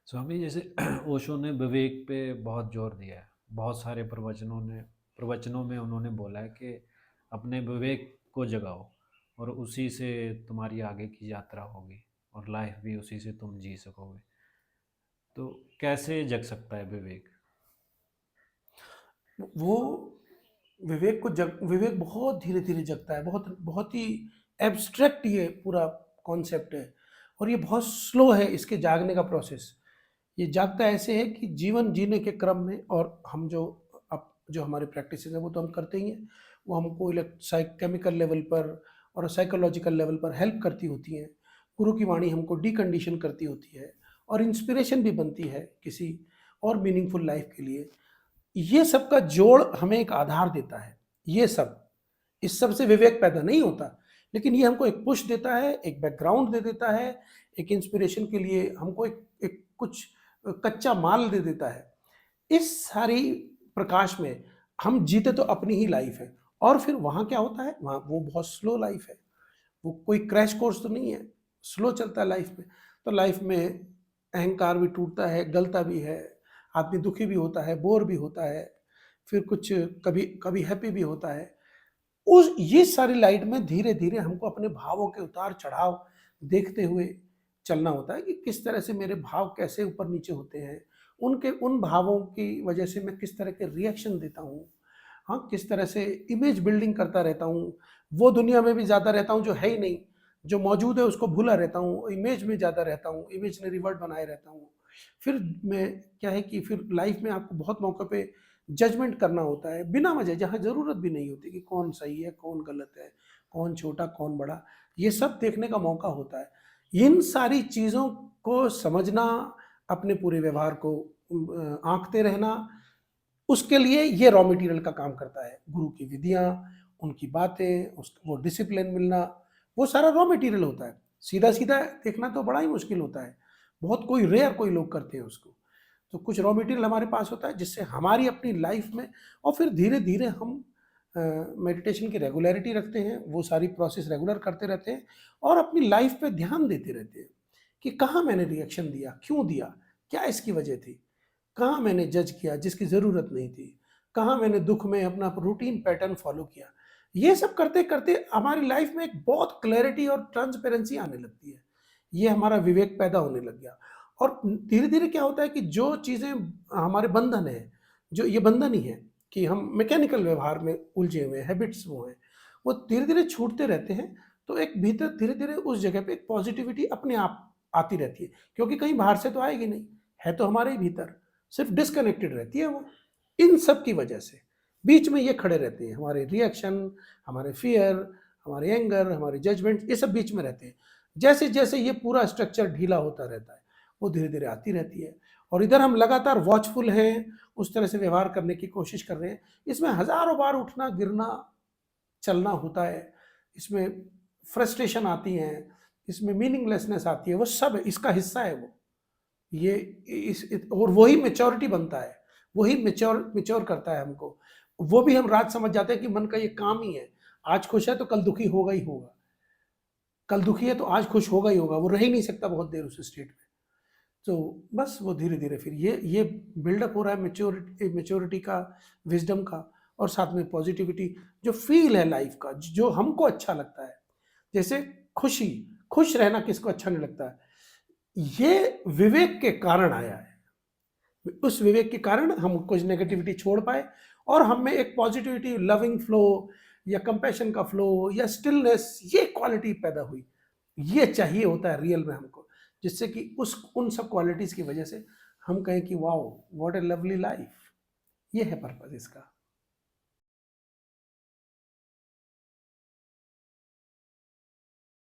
स्वामी जैसे ओशो ने विवेक पे बहुत जोर दिया है। बहुत सारे प्रवचनों में उन्होंने बोला है कि अपने विवेक को जगाओ और उसी से तुम्हारी आगे की यात्रा होगी और लाइफ भी उसी से तुम जी सकोगे। तो कैसे जग सकता है विवेक? वो विवेक बहुत धीरे धीरे जगता है। बहुत बहुत ही एब्स्ट्रैक्ट ये पूरा कॉन्सेप्ट है और ये बहुत स्लो है इसके जागने का प्रोसेस। ये जागता ऐसे है कि जीवन जीने के क्रम में, और हम जो अब जो हमारे प्रैक्टिस है वो तो हम करते ही हैं, वो हमको केमिकल लेवल पर और साइकोलॉजिकल लेवल पर हेल्प करती होती हैं। गुरु की वाणी हमको डीकंडीशन करती होती है और इंस्पिरेशन भी बनती है किसी और मीनिंगफुल लाइफ के लिए। ये सब का जोड़ हमें एक आधार देता है। ये सब, इस सब से विवेक पैदा नहीं होता, लेकिन ये हमको एक पुश देता है, एक बैकग्राउंड दे देता है, एक इंस्पिरेशन के लिए हमको एक कुछ कच्चा माल दे देता है। इस सारी प्रकाश में हम जीते तो अपनी ही लाइफ है, और फिर वहाँ क्या होता है, वहाँ वो बहुत स्लो लाइफ है। वो कोई क्रैश कोर्स तो नहीं है, स्लो चलता है लाइफ में। तो लाइफ में अहंकार भी टूटता है, गलता भी है, आदमी दुखी भी होता है, बोर भी होता है, फिर कुछ कभी कभी हैप्पी भी होता है। उस ये सारी लाइट में धीरे धीरे हमको अपने भावों के उतार चढ़ाव देखते हुए चलना होता है कि किस तरह से मेरे भाव कैसे ऊपर नीचे होते हैं, उनके उन भावों की वजह से मैं किस तरह के रिएक्शन देता हूँ। हाँ, किस तरह से इमेज बिल्डिंग करता रहता हूँ, वो दुनिया में भी ज़्यादा रहता हूँ जो है ही नहीं, जो मौजूद है उसको भूला रहता हूँ, इमेज में ज़्यादा रहता हूँ, इमेजिनरी वर्ल्ड बनाए रहता हूँ। फिर मैं क्या है कि फिर लाइफ में आपको बहुत मौके पे जजमेंट करना होता है बिना वजह, जहाँ ज़रूरत भी नहीं होती कि कौन सही है, कौन गलत है, कौन छोटा, कौन बड़ा, ये सब देखने का मौका होता है। इन सारी चीज़ों को समझना, अपने पूरे व्यवहार को आँकते रहना, उसके लिए ये रॉ मटेरियल का काम करता है। गुरु की विधियाँ, उनकी बातें, वो डिसिप्लिन मिलना, वो सारा रॉ मटेरियल होता है। सीधा-सीधा देखना तो बड़ा ही मुश्किल होता है। बहुत कोई रेयर कोई लोग करते हैं उसको। तो कुछ रॉ मटेरियल हमारे पास होता है जिससे हमारी अपनी लाइफ में, और फिर धीरे-धीरे हम मेडिटेशन की रेगुलैरिटी रखते हैं, वो सारी प्रोसेस रेगुलर करते रहते हैं और अपनी लाइफ पे ध्यान देते रहते हैं कि कहाँ मैंने रिएक्शन दिया, क्यों दिया, क्या इसकी वजह थी? कहाँ मैंने जज किया जिसकी ज़रूरत नहीं थी? कहाँ मैंने दुःख में अपना रूटीन पैटर्न फ़ॉलो किया? ये सब करते-करते हमारी लाइफ़ में एक बहुत क्लैरिटी और ट्रांसपेरेंसी आने लगती है। ये हमारा विवेक पैदा होने लग गया, और धीरे-धीरे क्या होता है कि जो चीज़ें हमारे बंधन हैं, जो ये बंधन ही है कि हम मैकेनिकल व्यवहार में उलझे हुए हैं, हैबिट्स वो हैं, वो धीरे-धीरे छूटते रहते हैं। तो एक भीतर धीरे-धीरे उस जगह पे एक पॉज़िटिविटी अपने आप आती रहती है, क्योंकि कहीं बाहर से तो आएगी नहीं, है तो हमारे ही भीतर। सिर्फ डिस्कनेक्टेड रहती है वो, इन सब की वजह से। बीच में ये खड़े रहते हैं, हमारे रिएक्शन, हमारे फ़ियर, हमारे एंगर, हमारे जजमेंट, ये सब बीच में रहते हैं। जैसे-जैसे ये पूरा स्ट्रक्चर ढीला होता रहता है, वो धीरे-धीरे आती रहती है, और इधर हम लगातार वॉचफुल हैं, उस तरह से व्यवहार करने की कोशिश कर रहे हैं। इसमें हज़ारों बार उठना, गिरना, चलना होता है, इसमें फ्रस्ट्रेशन आती हैं, इसमें मीनिंगलेसनेस आती है, वो सब इसका हिस्सा है वो। ये और वही मैच्योरिटी बनता है, वही मैच्योर करता है हमको। वो भी हम राज समझ जाते हैं कि मन का ये काम ही है, आज खुश है तो कल दुखी होगा ही होगा, कल दुखी है तो आज खुश होगा ही होगा, वो रह ही नहीं सकता बहुत देर उस स्टेट में। तो बस वो धीरे-धीरे फिर ये बिल्डअप हो रहा है मैच्योरिटी मैच्योरिटी का, विज़डम का, और साथ में पॉज़िटिविटी, जो फ़ील है लाइफ़ का, जो हमको अच्छा लगता है। जैसे खुशी, खुश रहना किसको अच्छा नहीं लगता है? ये विवेक के कारण आया है। उस विवेक के कारण हम कुछ नेगेटिविटी छोड़ पाए, और हम में एक पॉजिटिविटी, लविंग फ्लो या कंपैशन का फ्लो या स्टिलनेस, ये क्वालिटी पैदा हुई। ये चाहिए होता है रियल में हमको, जिससे कि उस उन सब क्वालिटीज की वजह से हम कहें कि wow, what A lovely life. ये है पर्पस इसका।